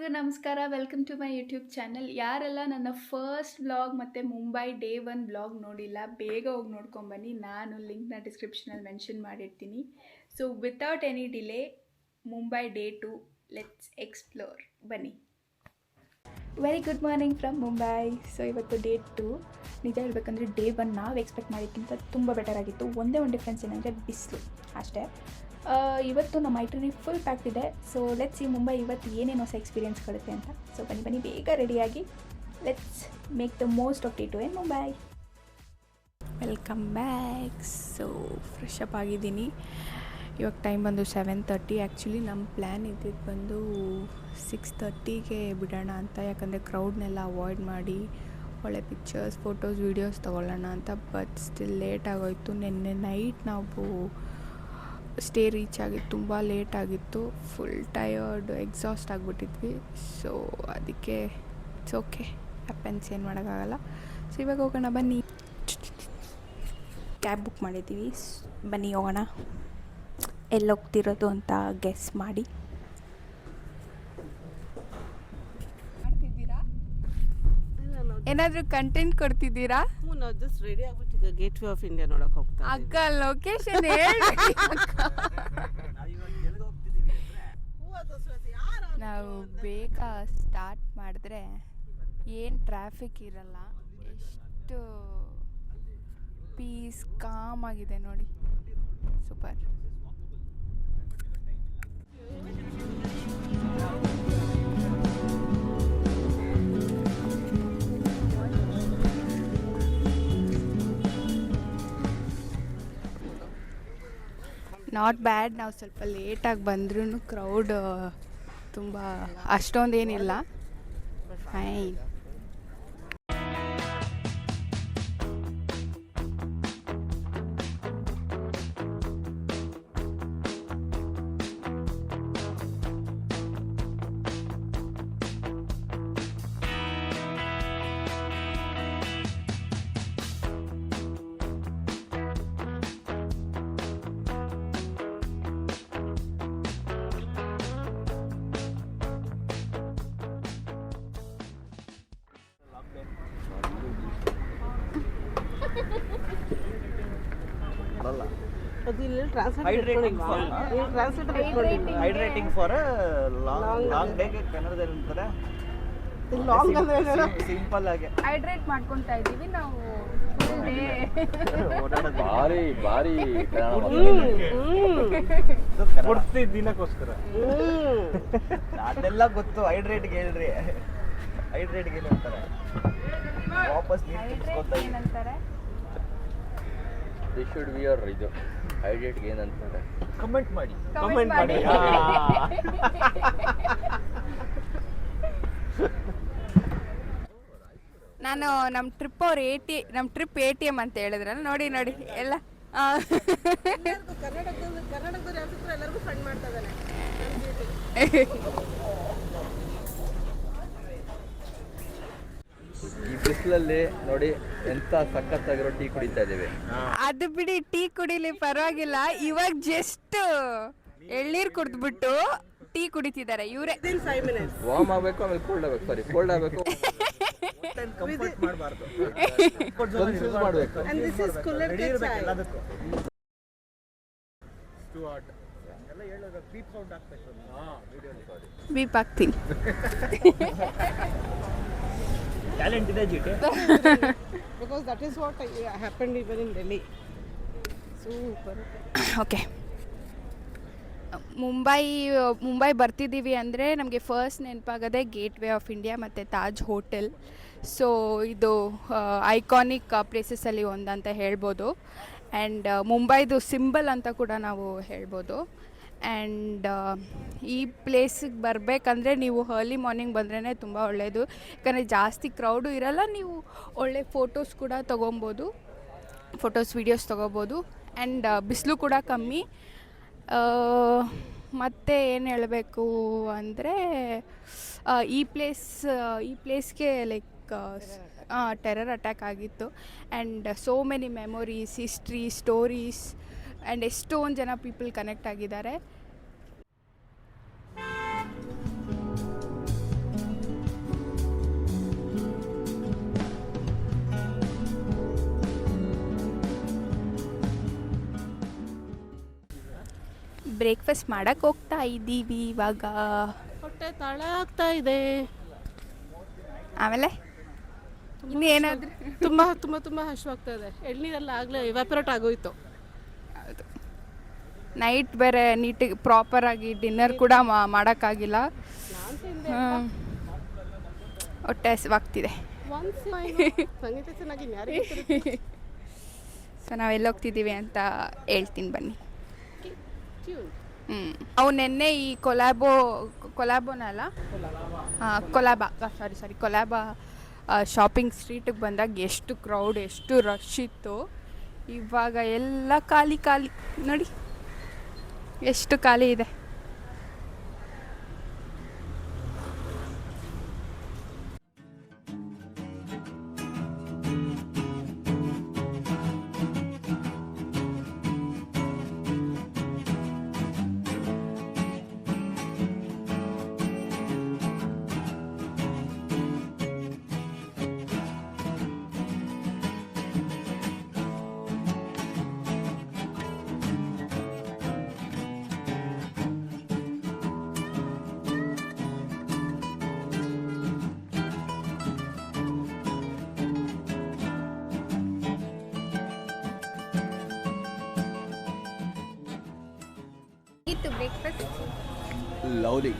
ಎಲ್ರಿಗೂ ನಮಸ್ಕಾರ. Welcome to my YouTube channel. ಯಾರೆಲ್ಲ ನನ್ನ ಫಸ್ಟ್ ವ್ಲಾಗ್ ಮತ್ತು ಮುಂಬೈ ಡೇ 1 ವ್ಲಾಗ್ ನೋಡಿಲ್ಲ, ಬೇಗ ಹೋಗಿ ನೋಡ್ಕೊಂಬನ್ನಿ. ನಾನು ಲಿಂಕ್ನ ಡಿಸ್ಕ್ರಿಪ್ಷನಲ್ಲಿ ಮೆನ್ಷನ್ ಮಾಡಿರ್ತೀನಿ. So without any delay, Mumbai day 2 let's explore. ಬನ್ನಿ. Very good morning from Mumbai. So ಇವತ್ತು ಡೇ 2. ನಿಜ ಹೇಳ್ಬೇಕಂದ್ರೆ ಡೇ 1 ನಾವು ಎಕ್ಸ್ಪೆಕ್ಟ್ ಮಾಡಿದ್ದಕ್ಕಿಂತ ತುಂಬ ಬೆಟರ್ ಆಗಿತ್ತು. ಒಂದೇ ಒಂದು ಡಿಫ್ರೆನ್ಸ್ ಏನಂದರೆ ಬಿಸಿಲು ಅಷ್ಟೇ. ಇವತ್ತು ನಮ್ಮ ಐಟನರಿ ಫುಲ್ ಪ್ಯಾಕ್ಟ್ ಇದೆ. ಸೊ ಲೆಟ್ಸ್ ಈ ಮುಂಬೈ ಇವತ್ತು ಏನೇನು ಹೊಸ ಎಕ್ಸ್ಪೀರಿಯೆನ್ಸ್ ಕೊಡುತ್ತೆ ಅಂತ. ಸೊ ಬನ್ನಿ ಬೇಗ ರೆಡಿಯಾಗಿ let's make the most of day 2 in Mumbai. Welcome back. So fresh up ಆಗಿದ್ದೀನಿ. ಇವಾಗ ಟೈಮ್ ಬಂದು 7:30. ಆ್ಯಕ್ಚುಲಿ ನಮ್ಮ ಪ್ಲ್ಯಾನ್ ಇದ್ದಿದ್ದು ಬಂದು 6:30ಗೆ ಬಿಡೋಣ ಅಂತ, ಯಾಕಂದರೆ ಕ್ರೌಡ್ನೆಲ್ಲ ಅವಾಯ್ಡ್ ಮಾಡಿ ಒಳ್ಳೆ ಪಿಕ್ಚರ್ಸ್, ಫೋಟೋಸ್, ವೀಡಿಯೋಸ್ ತೊಗೊಳ್ಳೋಣ ಅಂತ. ಬಟ್ ಸ್ಟಿಲ್ ಲೇಟ್ ಆಗೋಯಿತು. ನಿನ್ನೆ ನೈಟ್ ನಾವು ಸ್ಟೇ ರೀಚ್ ಆಗಿತ್ತು, ತುಂಬ ಲೇಟ್ ಆಗಿತ್ತು. ಫುಲ್ ಟಯರ್ಡ್, ಎಕ್ಸಾಸ್ಟ್ ಆಗಿಬಿಟ್ಟಿದ್ವಿ. ಸೊ ಅದಕ್ಕೆ ಇಟ್ಸ್ ಓಕೆ, ಹ್ಯಾಪನ್ಸ್, ಏನು ಮಾಡೋಕ್ಕಾಗಲ್ಲ. ಸೊ ಇವಾಗ ಹೋಗೋಣ ಬನ್ನಿ. ಕ್ಯಾಬ್ ಬುಕ್ ಮಾಡಿದ್ದೀವಿ, ಬನ್ನಿ ಹೋಗೋಣ. ಎಲ್ಲಿ ಹೋಗ್ತಿರೋದು ಅಂತ ಗೆಸ್ ಮಾಡಿ. ಏನಾದರೂ ಕಂಟೆಂಟ್ ಕೊಡ್ತಿದ್ದೀರಾ? ನಾವು ಜಸ್ಟ್ ರೆಡಿ ಆಗ್ಬಿಟ್ಟು ಗೇಟ್ ವೇ ಆಫ್ ಇಂಡಿಯಾ ನೋಡಕ್ಕೆ ಹೋಗ್ತಾ ಅಕ್ಕ ಲೊಕೇಶನ್ ಹೇಳಿ. ನಾವು ಬೇಗ ಸ್ಟಾರ್ಟ್ ಮಾಡಿದ್ರೆ ಏನು ಟ್ರಾಫಿಕ್ ಇರಲ್ಲ. ಎಷ್ಟು ಪೀಸ್ ಕಾಮ್ ಆಗಿದೆ ನೋಡಿ, ಸೂಪರ್. Not bad. ನಾವು ಸ್ವಲ್ಪ ಲೇಟಾಗಿ ಬಂದ್ರೂ ಕ್ರೌಡ್ ತುಂಬ ಅಷ್ಟೊಂದೇನಿಲ್ಲ, ಫೈನ್. ಅದು ಇಲ್ಲಿ ಹೈಡ್ರೇಟಿಂಗ್ ಫಾರ್ ಲಾಂಗ್ ಡೇ ಕನ್ನಡದಲ್ಲಿ ಅಂತಾರೆ. ಲಾಂಗ್ ಅಂದ್ರೆ ಸಿಂಪಲ್ ಆಗಿ ಹೈಡ್ರೇಟ್ ಮಾಡ್ಕೊತಾ ಇದ್ದೀವಿ ನಾವು. ಬಾರಿ ಕೊಡ್ತಿದ್ದ ದಿನಕ್ಕೋಸ್ಕರ ಅದೆಲ್ಲ ಗೊತ್ತು. ಹೈಡ್ರೇಟ್ಗೆ ಹೇಳ್ರಿ, ಹೈಡ್ರೇಟ್ಗೆ ಏನು ಅಂತಾರೆ? ವಾಪಸ್ ನೀರು ತುಂಬಿಸ್ಕೊತಾ ಏನಂತಾರೆ? ದಿಸ್ ಶುಡ್ ಬಿ ಯುವರ್ ಇದು ಹೈಡ್ರೇಟ್ಗೆ ಏನಂತಾರೆ? ಕಮೆಂಟ್ ಮಾಡಿ. ನಾನು ನಮ್ಮ ಟ್ರಿಪ್ ಅವ್ರು ನಮ್ಮ ಟ್ರಿಪ್ ATM ಅಂತ ಹೇಳಿದ್ರಲ್ಲ, ನೋಡಿ ಎಲ್ಲ ಕರ್ನಾಟಕದವ್ರು ಯಾವ್ದು ಎಲ್ಲರಿಗೂ ಫಂಡ್ ಮಾಡ್ತಾ ಇದ್ದಾನೆ. ಈ ಬಿಸಿಲಲ್ಲಿ ನೋಡಿ ಎಂತ ಸಖತ್ತಾಗಿರೋ ಟೀ ಕುಡಿತಾ ಇದ್ದೀವಿ. ಅದು ಬಿಡಿ, ಟೀ ಕುಡಿಲಿ ಪರವಾಗಿಲ್ಲ. ಇವಾಗ ಜಸ್ಟ್ ಎಳ್ನೀರು ಕುಡಿದ್ಬಿಟ್ಟು ಟೀ ಕುಡಿತಿದ್ದಾರೆ ಇವರೇ. 5 minutes ವಾರ್ಮ್ ಆಗಬೇಕು, ಆಮೇಲೆ ಕೋಲ್ಡ್ ಆಗಬೇಕು. ಕಂಫರ್ಟ್ ಮಾಡಬಾರ್ದು, ಕನ್ಫ್ಯೂಸ್ ಮಾಡಬೇಕು. and this is cooler chai. ಎಲ್ಲದಕ್ಕೂ ಟು ಹಾಟ್ ಎಲ್ಲ ಹೇಳೋದು ಬೀಪ್ ಸೌಂಡ್ ಆಗ್ಬೇಕು. ವಿಡಿಯೋ ಬೀಪ್ ಆಗ್ತೀನಿ. ಟ್ಯಾಲೆಂಟ್ ಇದೆ ಜಿಟೆ. because that is what happened even in Delhi. Super. Okay, Mumbai ಬರ್ತಿದ್ದೀವಿ ಅಂದರೆ ನಮಗೆ ಫಸ್ಟ್ ನೆನಪಾಗೋದೇ ಗೇಟ್ ವೇ ಆಫ್ ಇಂಡಿಯಾ ಮತ್ತು ತಾಜ್ ಹೋಟೆಲ್. ಸೊ ಇದು ಐಕಾನಿಕ್ ಪ್ಲೇಸಸಲ್ಲಿ ಒಂದಂತ ಹೇಳ್ಬೋದು. ಆ್ಯಂಡ್ ಮುಂಬೈದು ಸಿಂಬಲ್ ಅಂತ ಕೂಡ ನಾವು ಹೇಳ್ಬೋದು. ಆ್ಯಂಡ್ ಈ ಪ್ಲೇಸಿಗೆ ಬರಬೇಕಂದ್ರೆ ನೀವು ಅರ್ಲಿ ಮಾರ್ನಿಂಗ್ ಬಂದ್ರೇ ತುಂಬ ಒಳ್ಳೆಯದು, ಯಾಕಂದರೆ ಜಾಸ್ತಿ ಕ್ರೌಡು ಇರಲ್ಲ. ನೀವು ಒಳ್ಳೆ ಫೋಟೋಸ್ ಕೂಡ ತೊಗೊಬೋದು, ವೀಡಿಯೋಸ್ ತೊಗೋಬೋದು. ಆ್ಯಂಡ್ ಬಿಸಿಲು ಕೂಡ ಕಮ್ಮಿ. ಮತ್ತು ಏನು ಹೇಳಬೇಕು ಅಂದರೆ ಈ ಪ್ಲೇಸ್ಗೆ ಲೈಕ್ ಟೆರರ್ ಅಟ್ಯಾಕ್ ಆಗಿತ್ತು. And so many memories, history, stories and ಎಷ್ಟೊಂದು ಜನ ಪೀಪಲ್ ಕನೆಕ್ಟ್ ಆಗಿದ್ದಾರೆ. ಬ್ರೇಕ್ಫಾಸ್ಟ್ ಮಾಡೋಕ್ಕೆ ಹೋಗ್ತಾ ಇದ್ದೀವಿ ಇವಾಗ. ಹೊಟ್ಟೆ ತಾಳ ಆಗ್ತಾ ಇದೆ. ಆಮೇಲೆ ಇನ್ನು ಏನಾದರೂ ತುಂಬ ತುಂಬ ತುಂಬ ಹಶ್ವಾಗ್ತಾ ಇದೆ. ಎಳ್ನೀರೆಲ್ಲ ಆಗಲೇ ಇವ್ಯಾಪರೇಟ್ ಆಗೋಯ್ತು. ಹೌದು, ನೈಟ್ ಬೇರೆ ನೀಟಿಗೆ ಪ್ರಾಪರಾಗಿ ಡಿನ್ನರ್ ಕೂಡ ಮಾಡೋಕ್ಕಾಗಿಲ್ಲ. ಹೊಟ್ಟೆ ಹಸಿವಾಗ್ತಿದೆ. ಸಂಗೀತ ಚೆನ್ನಾಗಿ ಸೊ ನಾವೆಲ್ಲ ಹೋಗ್ತಿದ್ದೀವಿ ಅಂತ ಹೇಳ್ತೀನಿ ಬನ್ನಿ. ನಾವು ನೆನ್ನೆ ಈ ಕೊಲಾಬೋನಲ್ಲ ಕೊಲಾಬ ಶಾಪಿಂಗ್ ಸ್ಟ್ರೀಟಿಗೆ ಬಂದಾಗ ಎಷ್ಟು ಕ್ರೌಡ್, ಎಷ್ಟು ರಶ್ ಇತ್ತು. ಇವಾಗ ಎಲ್ಲ ಖಾಲಿ ನೋಡಿ ಎಷ್ಟು ಖಾಲಿ ಇದೆ. ಇತ್ತು ಬ್ರೇಕ್ಫಾಸ್ಟ್ ಲವ್ಲಿ.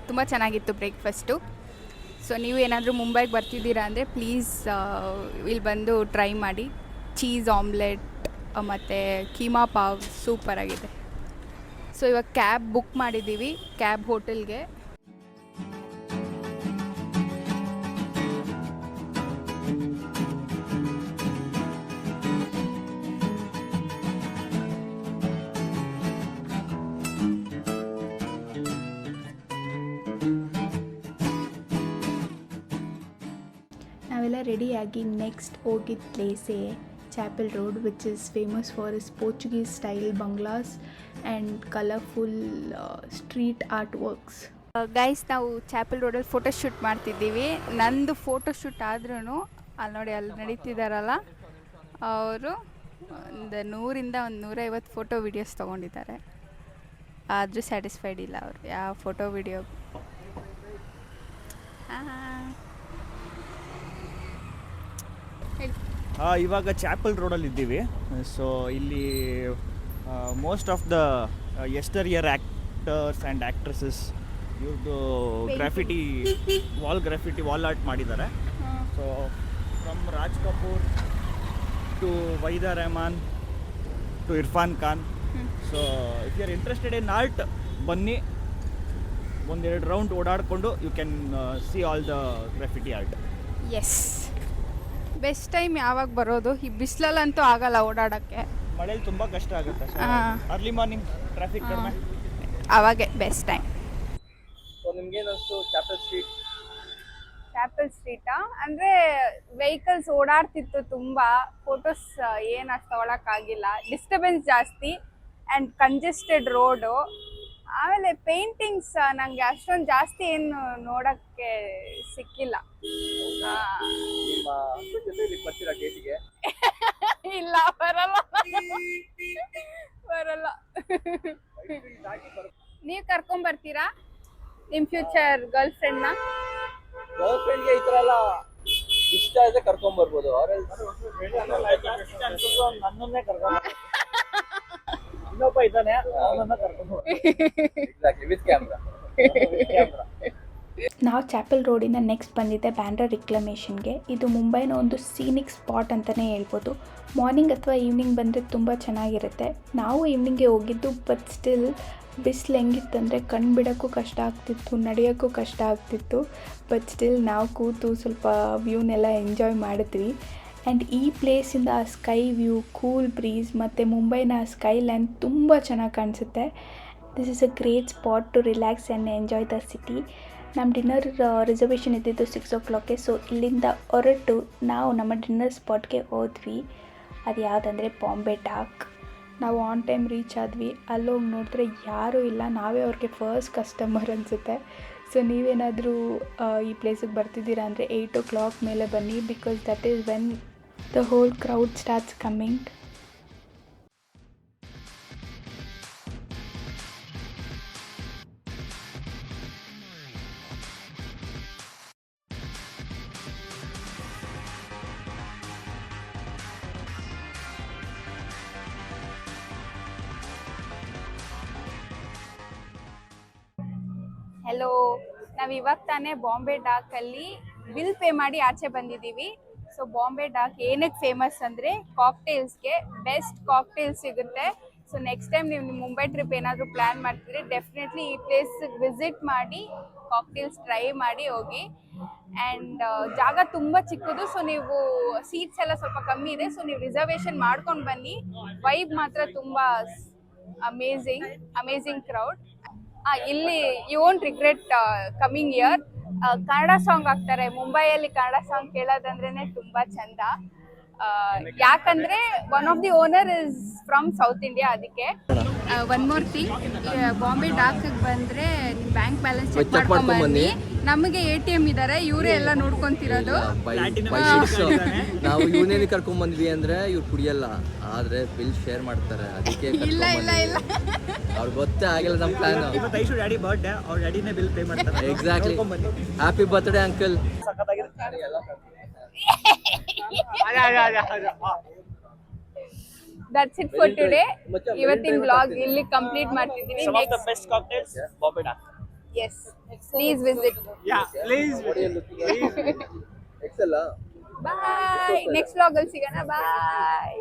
ತುಂಬ ಚೆನ್ನಾಗಿತ್ತು ಬ್ರೇಕ್ಫಾಸ್ಟು. ಸೊ ನೀವು ಏನಾದರೂ ಮುಂಬೈಗೆ ಬರ್ತಿದ್ದೀರಾ ಅಂದರೆ ಪ್ಲೀಸ್ ಇಲ್ಲಿ ಬಂದು ಟ್ರೈ ಮಾಡಿ. ಚೀಸ್ ಆಮ್ಲೆಟ್ ಮತ್ತು ಕೀಮಾ ಪಾವ್ ಸೂಪರಾಗಿದೆ. ಸೊ ಇವಾಗ ಕ್ಯಾಬ್ ಬುಕ್ ಮಾಡಿದ್ದೀವಿ ಕ್ಯಾಬ್ ಹೋಟೆಲ್ಗೆ. ನಾವೆಲ್ಲ ರೆಡಿಯಾಗಿ ನೆಕ್ಸ್ಟ್ ಹೋಗಿದ್ದ ಪ್ಲೇಸೇ chapel road, which is famous for is Portuguese style bungalows and colourful street art works. Guys, ನಾವು ಚಾಪಲ್ ರೋಡಲ್ಲಿ ಫೋಟೋಶೂಟ್ ಮಾಡ್ತಿದ್ದೀವಿ. ನಂದು ಫೋಟೋಶೂಟ್ ಆದ್ರೂ ಅಲ್ಲಿ ನೋಡಿ, ಅಲ್ಲಿ ನಡೀತಿದ್ದಾರಲ್ಲ ಅವರು ಒಂದು 100-150 ಫೋಟೋ ವೀಡಿಯೋಸ್ ತೊಗೊಂಡಿದ್ದಾರೆ. ಆದರೂ ಸ್ಯಾಟಿಸ್ಫೈಡ್ ಇಲ್ಲ ಅವರು ಯಾವ ಫೋಟೋ ವೀಡಿಯೋ. ಇವಾಗ ಚಾಪಲ್ ರೋಡಲ್ಲಿ ಇದ್ದೀವಿ. ಸೊ ಇಲ್ಲಿ most of the yesteryear actors and actresses ಇವ್ರದ್ದು ಗ್ರಾಫಿಟಿ ವಾಲ್ ಆರ್ಟ್ ಮಾಡಿದ್ದಾರೆ. So from Raj Kapoor to Waheeda Rehman to Irrfan Khan. So if you are interested in art, ಬನ್ನಿ, ಒಂದೆರಡು ರೌಂಡ್ ಓಡಾಡಿಕೊಂಡು you can see all the graffiti art. Yes, best time ಯಾವಾಗ ಬರೋದು? ಈ ಬಿಸಿಲಲ್ಲಂತೂ ಆಗಲ್ಲ ಓಡಾಡೋಕ್ಕೆ, ಮಳೆಯಲ್ಲಿ ತುಂಬ ಕಷ್ಟ ಆಗುತ್ತೆ. ಅರ್ಲಿ ಮಾರ್ನಿಂಗ್ ಟ್ರಾಫಿಕ್ ಕಡಿಮೆ, ಆವಾಗೆ ಬೆಸ್ಟ್ ಟೈಮ್. ಸೊ ನಿಮ್ಗೇನಿಸ್ತು ಚಾಪಲ್ ಸ್ಟ್ರೀಟಾ? ಅಂದರೆ ವೆಹಿಕಲ್ಸ್ ಓಡಾಡ್ತಿತ್ತು ತುಂಬ, ಫೋಟೋಸ್ ಏನು ಅಷ್ಟು ತೊಗೊಳಕ್ಕಾಗಿಲ್ಲ, ಡಿಸ್ಟರ್ಬೆನ್ಸ್ ಜಾಸ್ತಿ ಆ್ಯಂಡ್ ಕಂಜೆಸ್ಟೆಡ್ ರೋಡು. ಆಮೇಲೆ ಪೇಂಟಿಂಗ್ಸ್ ನನಗೆ ಅಷ್ಟೊಂದು ಜಾಸ್ತಿ ಏನು ನೋಡೋಕ್ಕೆ ಸಿಕ್ಕಿಲ್ಲ. ಇಲ್ಲ, ಬರಲ್ಲ. ನೀವು ಕರ್ಕೊಂಬರ್ತೀರಾ ನಿಮ್ಮ ಫ್ಯೂಚರ್ ಗರ್ಲ್ ಫ್ರೆಂಡ್ನ? ಗರ್ಲ್ಫ್ರೆಂಡ್ಗೆ ಈ ಥರ ಎಲ್ಲ ಇಷ್ಟ ಇದೆ, ಕರ್ಕೊಂಬರ್ಬೋದು. ನನ್ನನ್ನೇ ಕರ್ಕೊಂಡು ಇನ್ನೊಬ್ಬ ಇದ್ದಾನೆ, ಅವನನ್ನ ಕರ್ಕೊಂಡು ವಿತ್ ಕ್ಯಾಮ್ರಾ. ನಾವು ಚಾಪಲ್ ರೋಡಿಂದ ನೆಕ್ಸ್ಟ್ ಬಂದಿದ್ದೆ ಬ್ಯಾಂಡ್ರಾ ರಿಕ್ಲಮೇಷನ್ಗೆ. ಇದು ಮುಂಬೈನ ಒಂದು ಸೀನಿಕ್ ಸ್ಪಾಟ್ ಅಂತಲೇ ಹೇಳ್ಬೋದು. ಮಾರ್ನಿಂಗ್ ಅಥವಾ ಈವ್ನಿಂಗ್ ಬಂದರೆ ತುಂಬ ಚೆನ್ನಾಗಿರುತ್ತೆ. ನಾವು ಈವ್ನಿಂಗ್ಗೆ ಹೋಗಿದ್ದು, ಬಟ್ ಸ್ಟಿಲ್ ಬಿಸಿಲು ಹೆಂಗಿತ್ತಂದರೆ ಕಣ್ಣು ಬಿಡೋಕ್ಕೂ ಕಷ್ಟ ಆಗ್ತಿತ್ತು, ನಡೆಯೋಕ್ಕೂ ಕಷ್ಟ ಆಗ್ತಿತ್ತು. ಬಟ್ ಸ್ಟಿಲ್ ನಾವು ಕೂತು ಸ್ವಲ್ಪ ವ್ಯೂನೆಲ್ಲ ಎಂಜಾಯ್ ಮಾಡಿದ್ವಿ. ಆ್ಯಂಡ್ ಈ ಪ್ಲೇಸಿಂದ ಆ ಸ್ಕೈ ವ್ಯೂ, ಕೂಲ್ ಬ್ರೀಸ್ ಮತ್ತು ಮುಂಬೈನ ಸ್ಕೈ ಲೈನ್ ತುಂಬ ಚೆನ್ನಾಗಿ ಕಾಣಿಸುತ್ತೆ. This is a great spot to relax and enjoy the city. ನಮ್ಮ ಡಿನ್ನರ್ ರಿಸರ್ವೇಷನ್ ಇದ್ದಿದ್ದು 6 o'clock. ಸೊ ಇಲ್ಲಿಂದ ಹೊರಟು ನಾವು ನಮ್ಮ ಡಿನ್ನರ್ ಸ್ಪಾಟ್ಗೆ ಹೋದ್ವಿ. ಅದು ಯಾವುದಂದರೆ ಬಾಂಬೆ ಡಾಕ್. ನಾವು ಆನ್ ಟೈಮ್ ರೀಚ್ ಆದ್ವಿ. ಅಲ್ಲೋಗಿ ನೋಡಿದ್ರೆ ಯಾರೂ ಇಲ್ಲ, ನಾವೇ ಅವ್ರಿಗೆ ಫಸ್ಟ್ ಕಸ್ಟಮರ್ ಅನಿಸುತ್ತೆ. ಸೊ ನೀವೇನಾದರೂ ಈ ಪ್ಲೇಸಿಗೆ ಬರ್ತಿದ್ದೀರಾ ಅಂದರೆ 8 o'clock ಮೇಲೆ ಬನ್ನಿ, because that is when the whole crowd starts coming. Hello, ನಾವು ಇವಾಗ ತಾನೇ ಬಾಂಬೆ ಡಾಕಲ್ಲಿ ಬಿಲ್ ಪೇ ಮಾಡಿ ಆಚೆ ಬಂದಿದ್ದೀವಿ. ಸೊ ಬಾಂಬೆ ಡಾಕ್ ಏನಕ್ಕೆ ಫೇಮಸ್ ಅಂದರೆ ಕಾಕ್ಟೇಲ್ಸ್ಗೆ ಬೆಸ್ಟ್ ಕಾಕ್ಟೇಲ್ಸ್ ಸಿಗುತ್ತೆ. ಸೊ ನೆಕ್ಸ್ಟ್ ಟೈಮ್ ನೀವು ನಿಮ್ಮ ಮುಂಬೈ ಟ್ರಿಪ್ ಏನಾದರೂ ಪ್ಲ್ಯಾನ್ ಮಾಡ್ತಿದ್ರೆ ಡೆಫಿನೆಟ್ಲಿ ಈ ಪ್ಲೇಸಿಗೆ ವಿಸಿಟ್ ಮಾಡಿ ಕಾಕ್ಟೇಲ್ಸ್ ಟ್ರೈ ಮಾಡಿ ಹೋಗಿ. ಆ್ಯಂಡ್ ಜಾಗ ತುಂಬ ಚಿಕ್ಕದು, ಸೊ ನೀವು ಸೀಟ್ಸ್ ಎಲ್ಲ ಸ್ವಲ್ಪ ಕಮ್ಮಿ ಇದೆ, ಸೊ ನೀವು ರಿಸರ್ವೇಷನ್ ಮಾಡ್ಕೊಂಡು ಬನ್ನಿ. ವೈಬ್ ಮಾತ್ರ ತುಂಬ ಅಮೇಝಿಂಗ್ ಕ್ರೌಡ್. ಇಲ್ಲಿ you won't regret coming here. Kannada song ಹಾಕ್ತಾರೆ ಮುಂಬೈಯಲ್ಲಿ. ಕನ್ನಡ ಸಾಂಗ್ ಕೇಳೋದಂದ್ರೇನೆ ತುಂಬಾ ಚಂದ. ಯಾಕಂದ್ರೆ one of the owner is from South India. ಅದಕ್ಕೆ ಒನ್ ಮೋರ್ ಥಿಂಗ್, ಬಾಂಬೆ ಡಾಕ್ಗೆ ಬಂದ್ರೆ ನಿಮ್ ಬ್ಯಾಂಕ್ ಬ್ಯಾಲೆನ್ಸ್ ಚೆಕ್ ಮಾಡ್ಕೊಂಡ್ ಬನ್ನಿ. ನಮಗೆ ATM ಇದಾರೆ, ಇವರೇ ಎಲ್ಲ ನೋಡ್ಕೊಂತಿರೋದು. ನಾವು ಇವನೇನು ಕರ್ಕೊಂಡ್ ಬಂದ್ವಿ ಅಂದ್ರೆ ಇವ್ರು ಕುಡಿಯಲ್ಲ, ಆದ್ರೆ ಬಿಲ್ ಶೇರ್ ಮಾಡ್ತಾರೆ. ಅದಕ್ಕೆ ಇಲ್ಲ ಅವ್ರಿಗೆ ಗೊತ್ತೇ ಆಗಿಲ್ಲ ನಮ್ಮ ಪ್ಲಾನ್. ಇವತ್ತು ಐಶು ಡ್ಯಾಡಿ ಬರ್ಡೇ, ಅವ್ರ ಡ್ಯಾಡಿನೇ ಬಿಲ್ ಪೇ ಮಾಡ್ತಾರೆ. Exactly. Happy birthday uncle. That's it for today. ಇವತ್ತಿನ ವ್ಲಾಗ್ ಇಲ್ಲಿ ಕಂಪ್ಲೀಟ್ ಮಾಡ್ತಿದ್ದೀವಿ. Next best cocktails Bombay dock. Yes, please visit. Please. ಎಕ್ಸೆಲ್ಲ. ಬಾಯ್. ನೆಕ್ಸ್ಟ್ ವ್ಲಾಗ್ ಅಲ್ಲಿ ಸಿಗೋಣ. ಬಾಯ್.